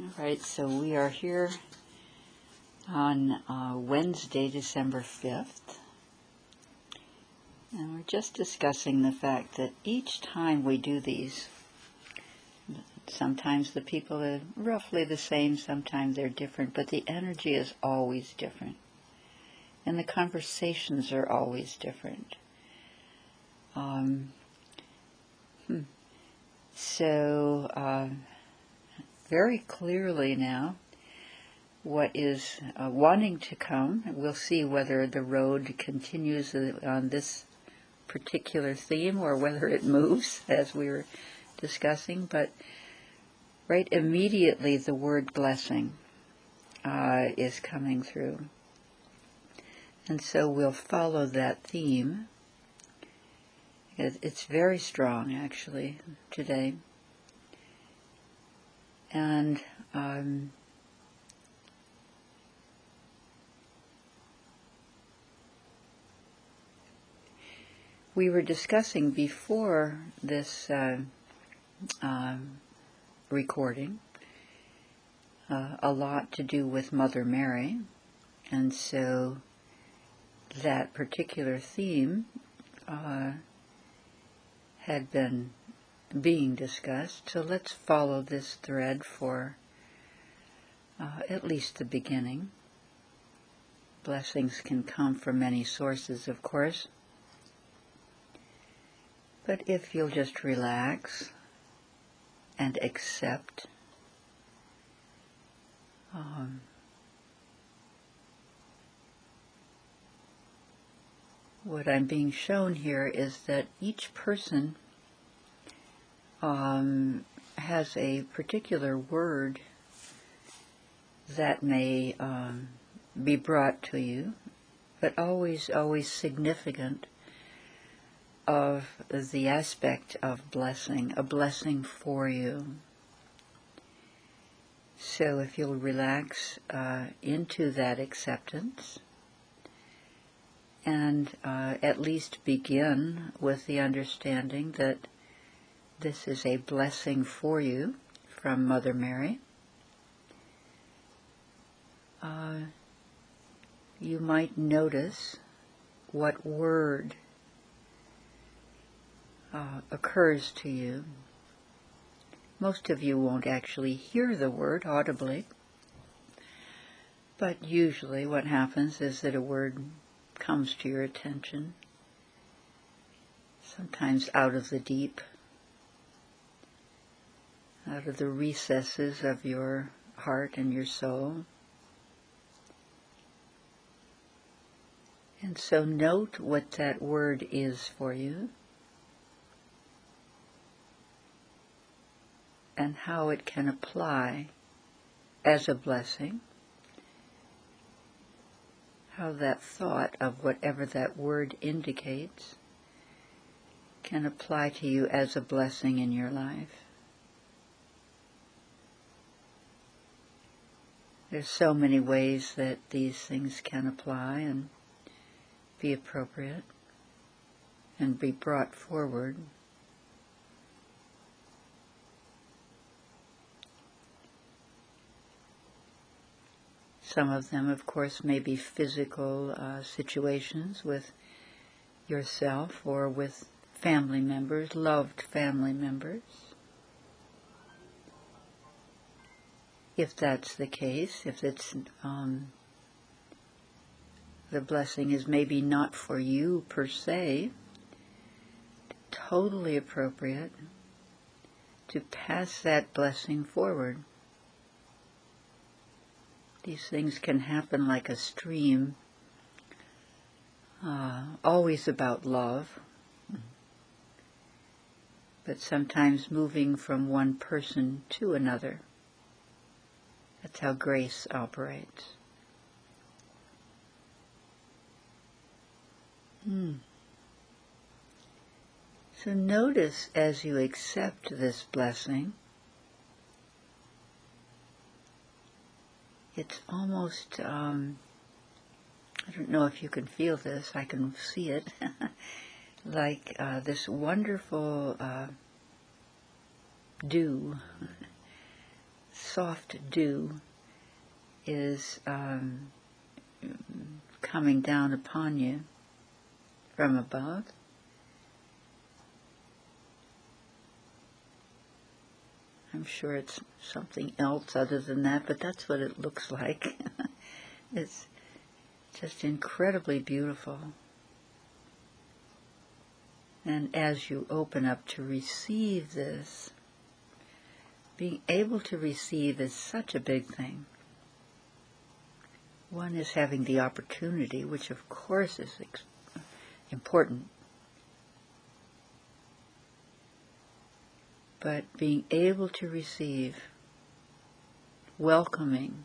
All right, so we are here on Wednesday, December 5th, and we're just discussing the fact that each time we do these, sometimes the people are roughly the same, sometimes they're different, but the energy is always different, and the conversations are always different. So very clearly now, what is wanting to come, we'll see whether the road continues on this particular theme or whether it moves, as we were discussing, but right immediately the word blessing is coming through. And so we'll follow that theme. It's very strong, actually, today. And we were discussing before this recording a lot to do with Mother Mary, and so that particular theme had been being discussed, so let's follow this thread for at least the beginning. Blessings can come from many sources, of course, but if you'll just relax and accept what I'm being shown here is that each person has a particular word that may be brought to you, but always significant of the aspect of blessing, a blessing for you. So if you'll relax into that acceptance, and at least begin with the understanding that this is a blessing for you from Mother Mary, you might notice what word occurs to you. Most of you won't actually hear the word audibly, but usually what happens is that a word comes to your attention, sometimes out of the deep, out of the recesses of your heart and your soul. And so note what that word is for you and how it can apply as a blessing, how that thought of whatever that word indicates can apply to you as a blessing in your life. There's so many ways that these things can apply and be appropriate and be brought forward. Some of them, of course, may be physical situations with yourself or with family members, loved family members. If that's the case, if it's the blessing is maybe not for you per se, totally appropriate to pass that blessing forward. These things can happen like a stream, always about love, but sometimes moving from one person to another. That's how grace operates. So notice as you accept this blessing, it's almost, I don't know if you can feel this, I can see it, like this wonderful dew soft dew is coming down upon you from above. I'm sure it's something else other than that, but that's what it looks like. It's just incredibly beautiful. And as you open up to receive this, being able to receive is such a big thing. One is having the opportunity, which of course is important. But being able to receive, welcoming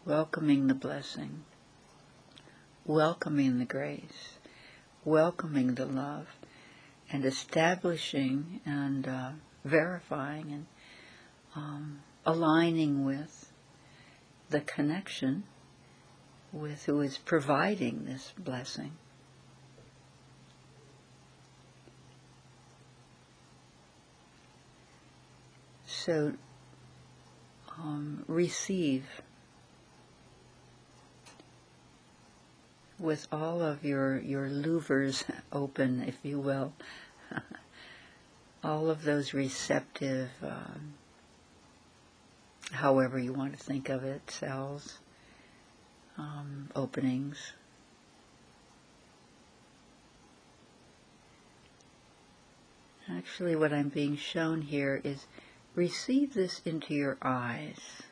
the blessing, welcoming the grace, welcoming the love, and establishing and verifying and aligning with the connection with who is providing this blessing. So receive with all of your louvers open, if you will, all of those receptive, however you want to think of it, cells, openings. Actually, what I'm being shown here is receive this into your eyes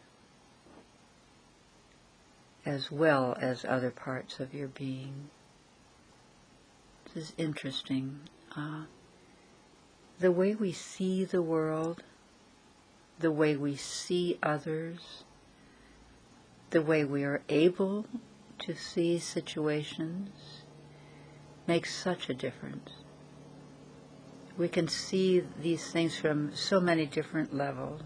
as well as other parts of your being. This is interesting. The way we see the world, the way we see others, the way we are able to see situations makes such a difference. We can see these things from so many different levels.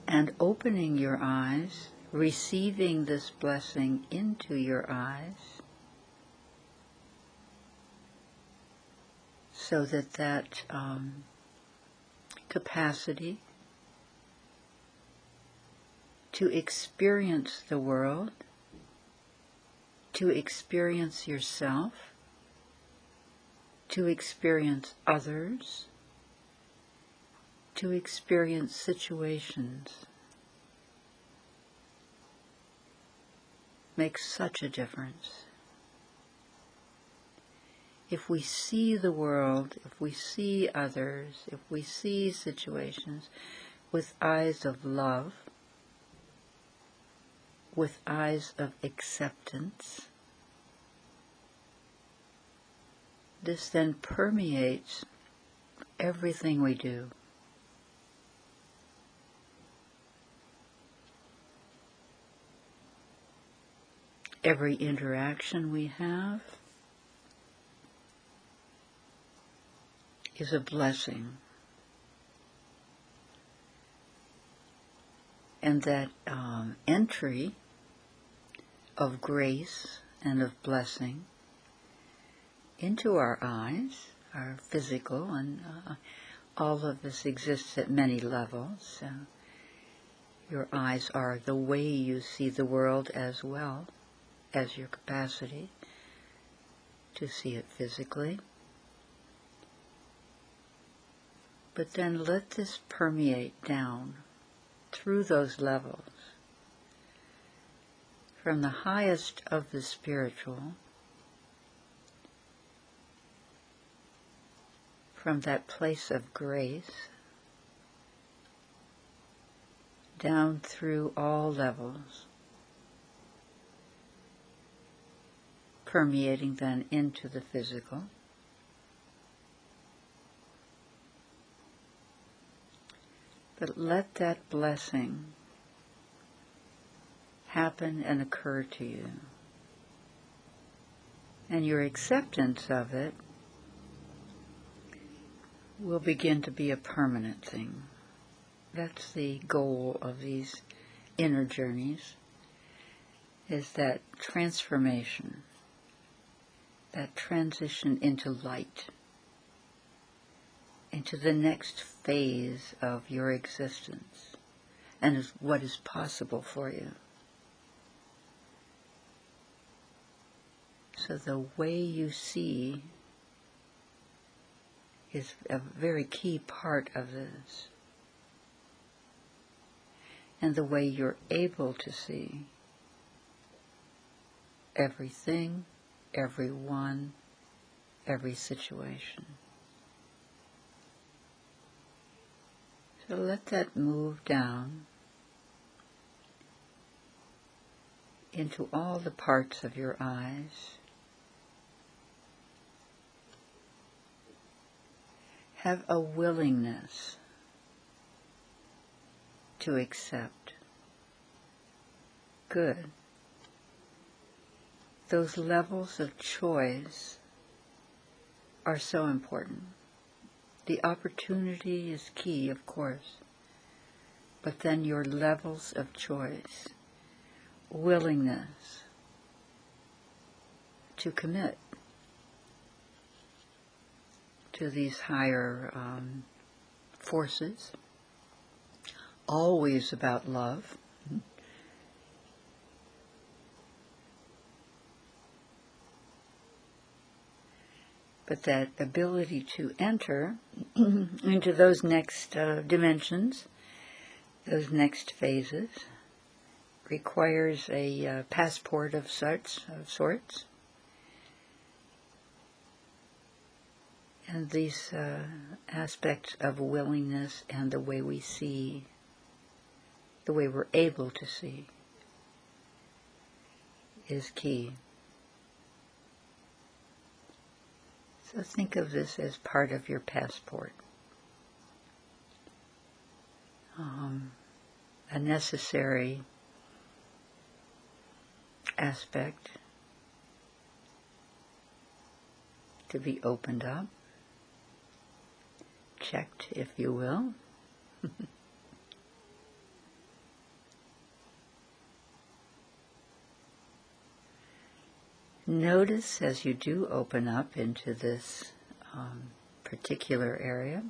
And opening your eyes, receiving this blessing into your eyes, so that capacity to experience the world, to experience yourself, to experience others, to experience situations, makes such a difference. If we see the world, if we see others, if we see situations with eyes of love, with eyes of acceptance, this then permeates everything we do. Every interaction we have is a blessing. And that entry of grace and of blessing into our eyes, our physical, and all of this exists at many levels. Your eyes are the way you see the world as well as your capacity to see it physically. But then let this permeate down through those levels, from the highest of the spiritual, from that place of grace, down through all levels, permeating then into the physical. But let that blessing happen and occur to you. And your acceptance of it will begin to be a permanent thing. That's the goal of these inner journeys, is that transformation, that transition into light, into the next phase of your existence and what is possible for you. So the way you see is a very key part of this. And the way you're able to see everything, everyone, every situation. So let that move down into all the parts of your eyes. Have a willingness to accept. Good. Those levels of choice are so important. The opportunity is key, of course, but then your levels of choice, willingness to commit to these higher forces, always about love. But that ability to enter into those next dimensions, those next phases, requires a passport of sorts. And these aspects of willingness and the way we see, the way we're able to see, is key. So think of this as part of your passport. A necessary aspect to be opened up, checked, if you will. Notice as you do open up into this particular area,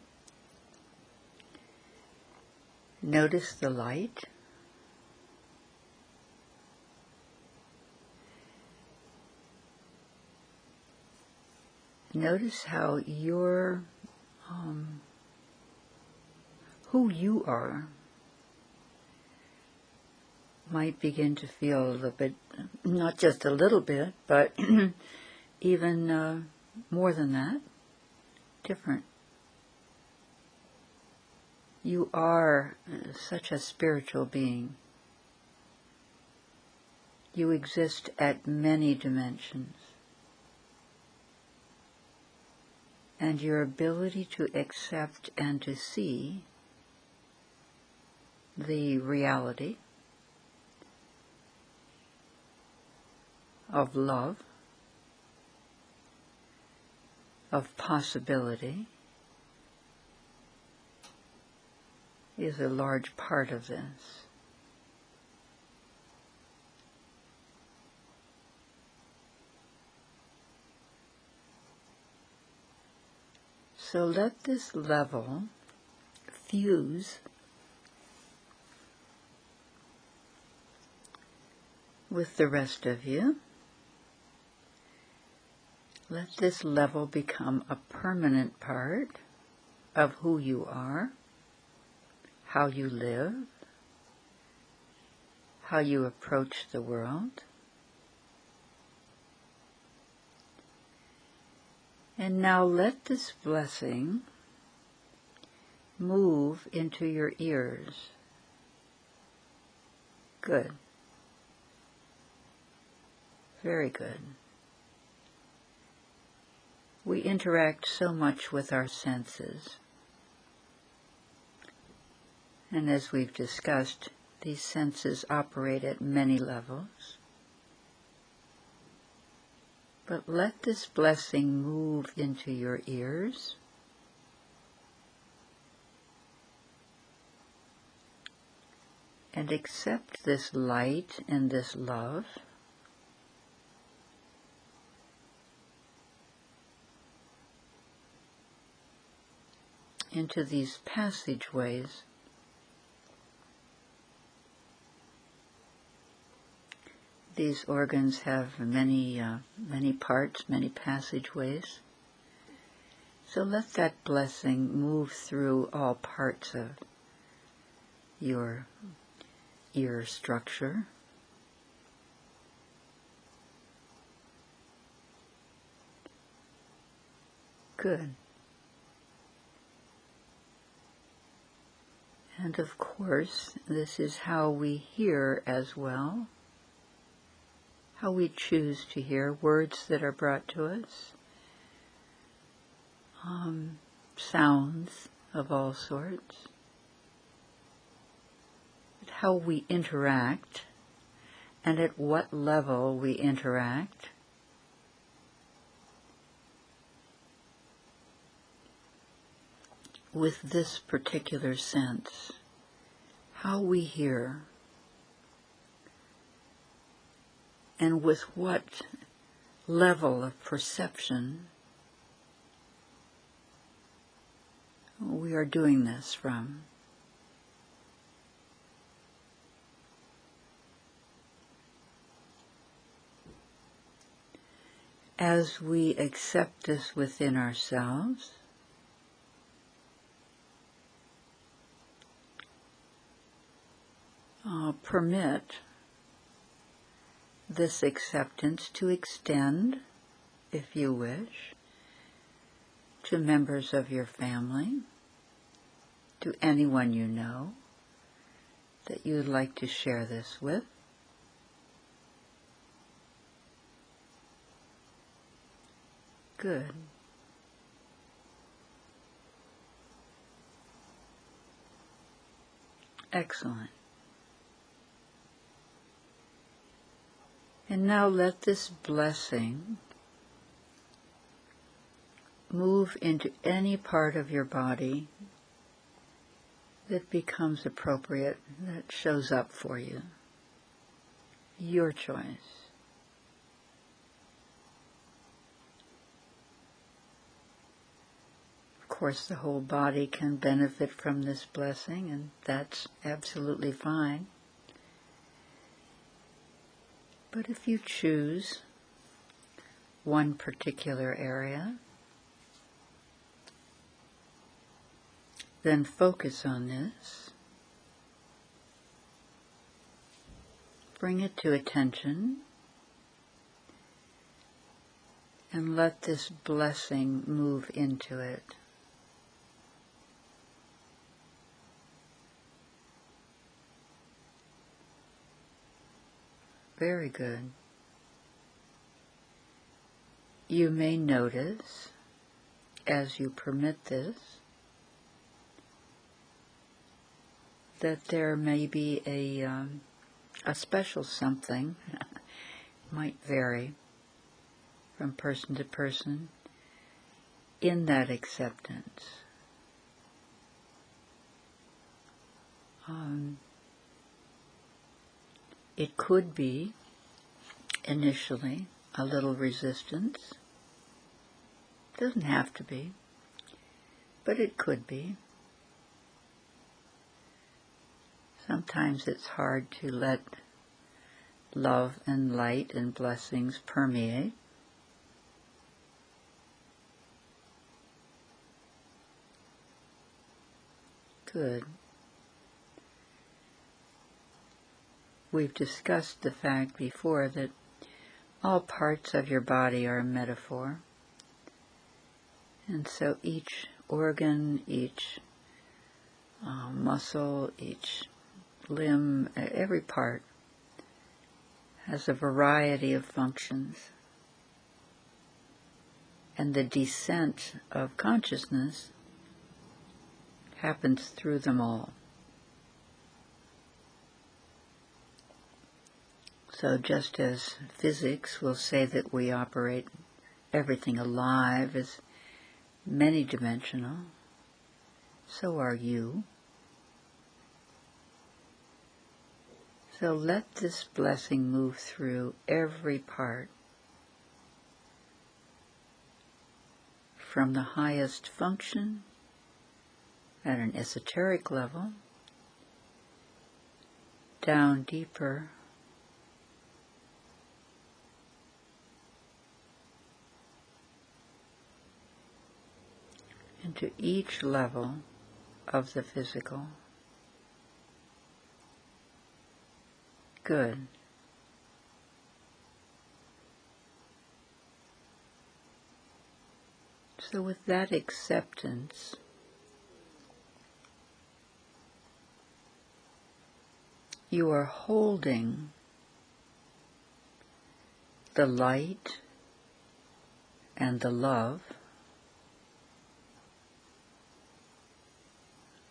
notice the light. Notice how your who you are might begin to feel a little bit, not just a little bit, but even more than that, different. You are such a spiritual being. You exist at many dimensions. And your ability to accept and to see the reality of love, of possibility, is a large part of this. So let this level fuse with the rest of you. Let this level become a permanent part of who you are, how you live, how you approach the world. And now let this blessing move into your ears. Good. Very good. We interact so much with our senses. And as we've discussed, these senses operate at many levels. But let this blessing move into your ears. And accept this light and this love. into these passageways. These organs have many parts, many passageways. So let that blessing move through all parts of your ear structure. Good. And of course, this is how we hear as well, how we choose to hear words that are brought to us, sounds of all sorts, how we interact, and at what level we interact. With this particular sense, how we hear, and with what level of perception we are doing this from. As we accept this within ourselves, permit this acceptance to extend, if you wish, to members of your family, to anyone you know that you would like to share this with. Good. Excellent. And now let this blessing move into any part of your body that becomes appropriate, that shows up for you. Your choice. Of course, the whole body can benefit from this blessing, and that's absolutely fine. But if you choose one particular area, then focus on this. Bring it to attention and let this blessing move into it. Very good. You may notice, as you permit this, that there may be a special something, might vary from person to person, in that acceptance. It could be, initially, a little resistance. Doesn't have to be, but it could be. Sometimes it's hard to let love and light and blessings permeate. Good. We've discussed the fact before that all parts of your body are a metaphor. And so each organ, each muscle, each limb, every part has a variety of functions. And the descent of consciousness happens through them all. So just as physics will say that we operate everything alive as many-dimensional, so are you. So let this blessing move through every part, from the highest function at an esoteric level, down deeper into each level of the physical. Good. So with that acceptance, you are holding the light and the love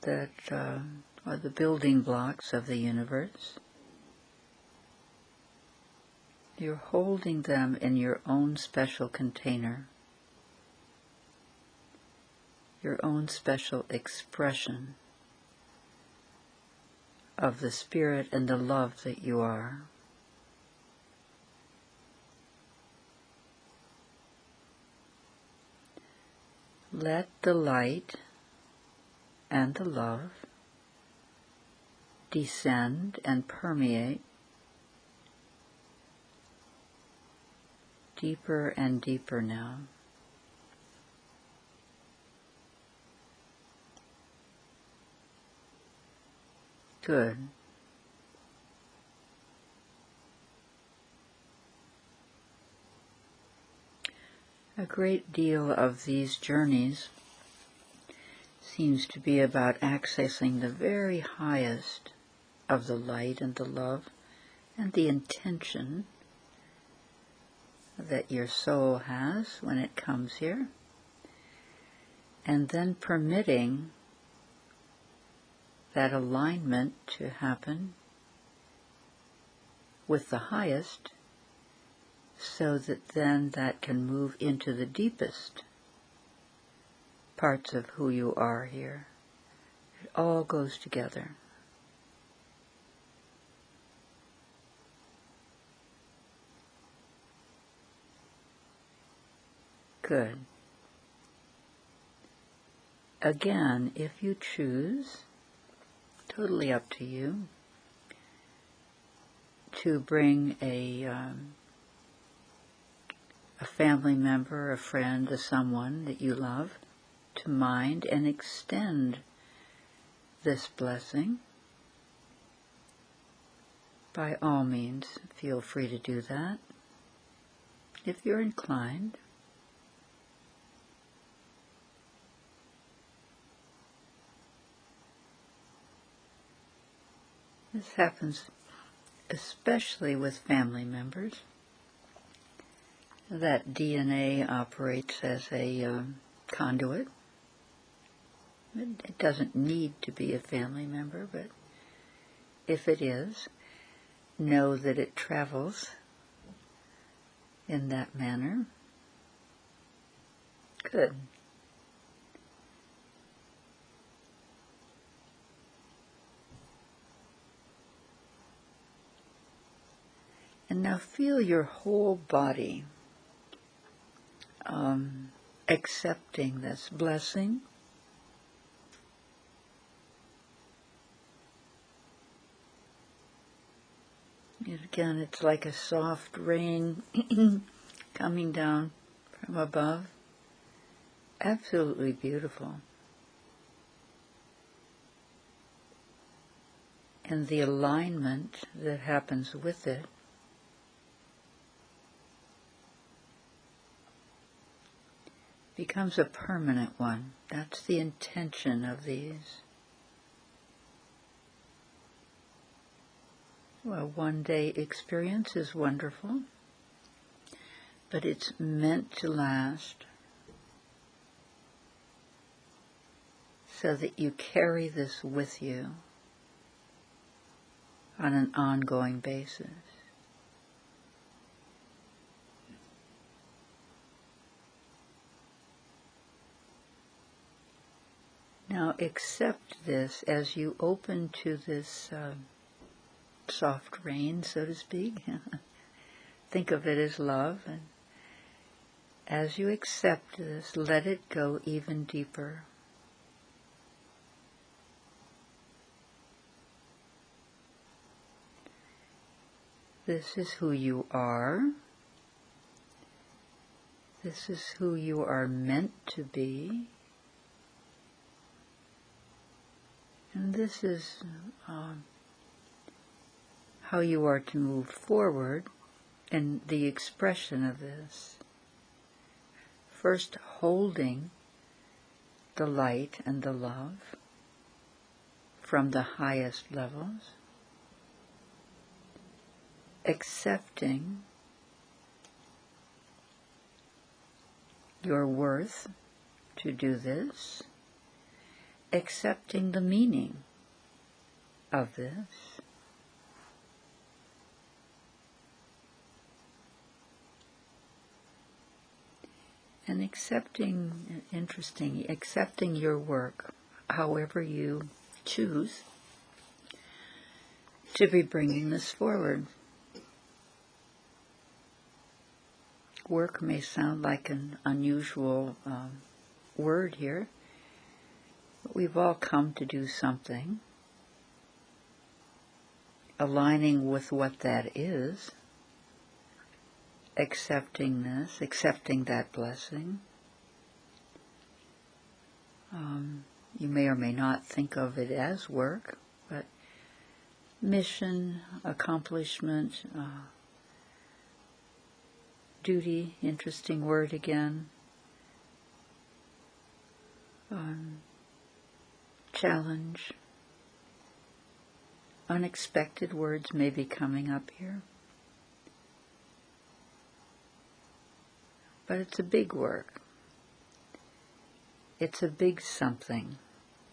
that are the building blocks of the universe. You're holding them in your own special container, your own special expression of the spirit and the love that you are. Let the light and the love descend and permeate deeper and deeper now. Good. A great deal of these journeys seems to be about accessing the very highest of the light and the love and the intention that your soul has when it comes here, and then permitting that alignment to happen with the highest, so that then that can move into the deepest parts of who you are here. It all goes together. Good. Again, if you choose, totally up to you, to bring a family member, a friend, a someone that you love to mind and extend this blessing, by all means, feel free to do that if you're inclined. This happens especially with family members. That DNA operates as a conduit. It doesn't need to be a family member, but if it is, know that it travels in that manner. Good. And now feel your whole body accepting this blessing. And again, it's like a soft rain coming down from above. Absolutely beautiful. And the alignment that happens with it becomes a permanent one. That's the intention of these. Well, one-day experience is wonderful, but it's meant to last so that you carry this with you on an ongoing basis. Now accept this as you open to this soft rain, so to speak. Think of it as love, and as you accept this, let it go even deeper. This is who you are. This is who you are meant to be. And this is how you are to move forward in the expression of this. First, holding the light and the love from the highest levels, accepting your worth to do this, accepting the meaning of this, and accepting your work, however you choose to be bringing this forward. Work may sound like an unusual word here, but we've all come to do something, aligning with what that is, accepting this, accepting that blessing. You may or may not think of it as work, but mission, accomplishment, duty, interesting word again, challenge, unexpected words may be coming up here. But it's a big work. It's a big something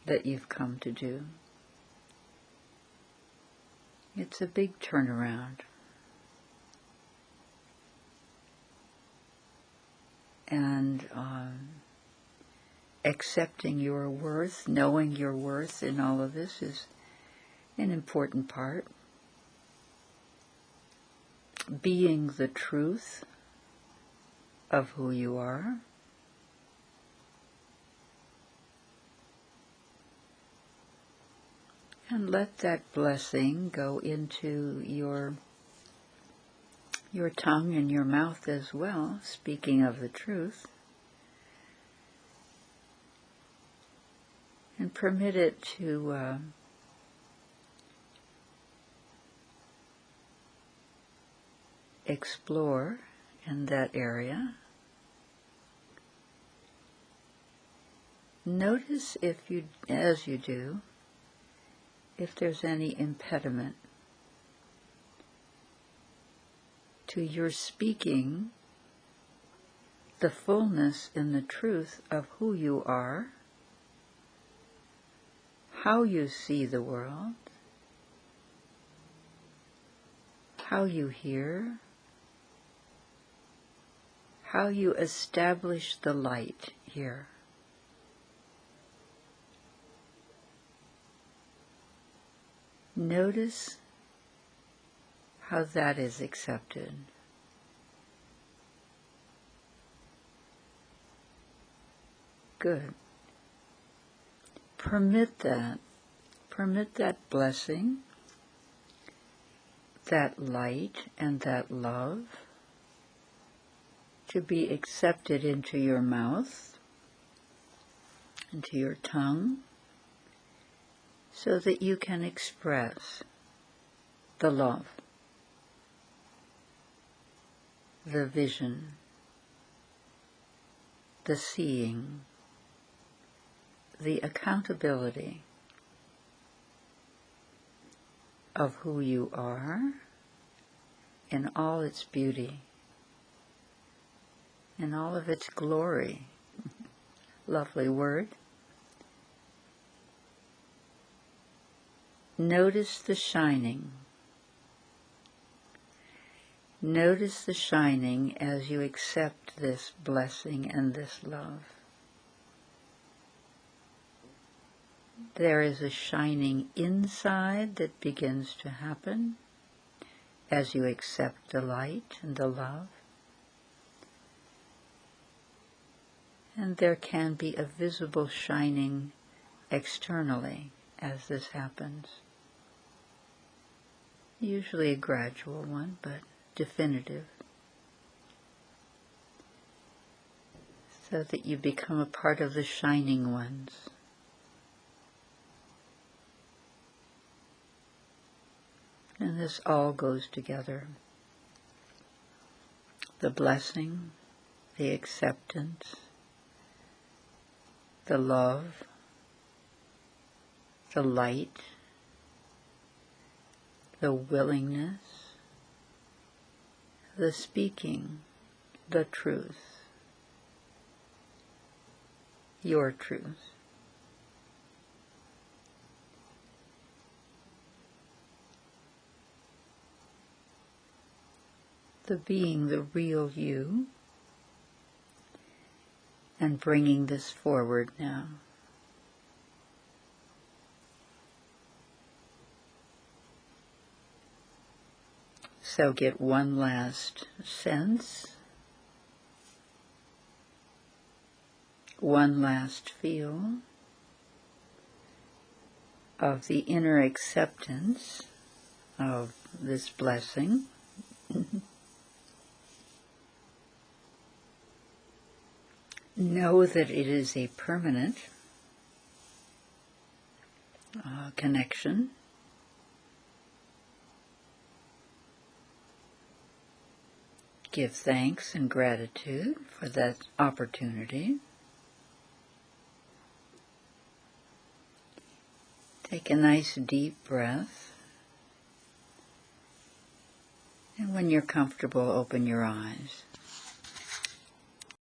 that you've come to do. It's a big turnaround. And accepting your worth, knowing your worth in all of this is an important part. Being the truth of who you are. And let that blessing go into your tongue and your mouth as well, speaking of the truth. And permit it to explore in that area. Notice as you do, if there's any impediment to your speaking the fullness and the truth of who you are, how you see the world, how you hear, how you establish the light here. Notice how that is accepted. Good. Permit that blessing, that light and that love to be accepted into your mouth, into your tongue, so that you can express the love, the vision, the seeing, the accountability of who you are in all its beauty, in all of its glory. Lovely word. Notice the shining. Notice the shining as you accept this blessing and this love. There is a shining inside that begins to happen as you accept the light and the love. And there can be a visible shining externally as this happens. Usually a gradual one, but definitive, so that you become a part of the shining ones. And this all goes together. The blessing, the acceptance, the love, the light, the willingness, the speaking, the truth, your truth. The being the real you, and bringing this forward now. So get one last sense, one last feel of the inner acceptance of this blessing. Know that it is a permanent connection. Give thanks and gratitude for that opportunity. Take a nice deep breath. And when you're comfortable, open your eyes.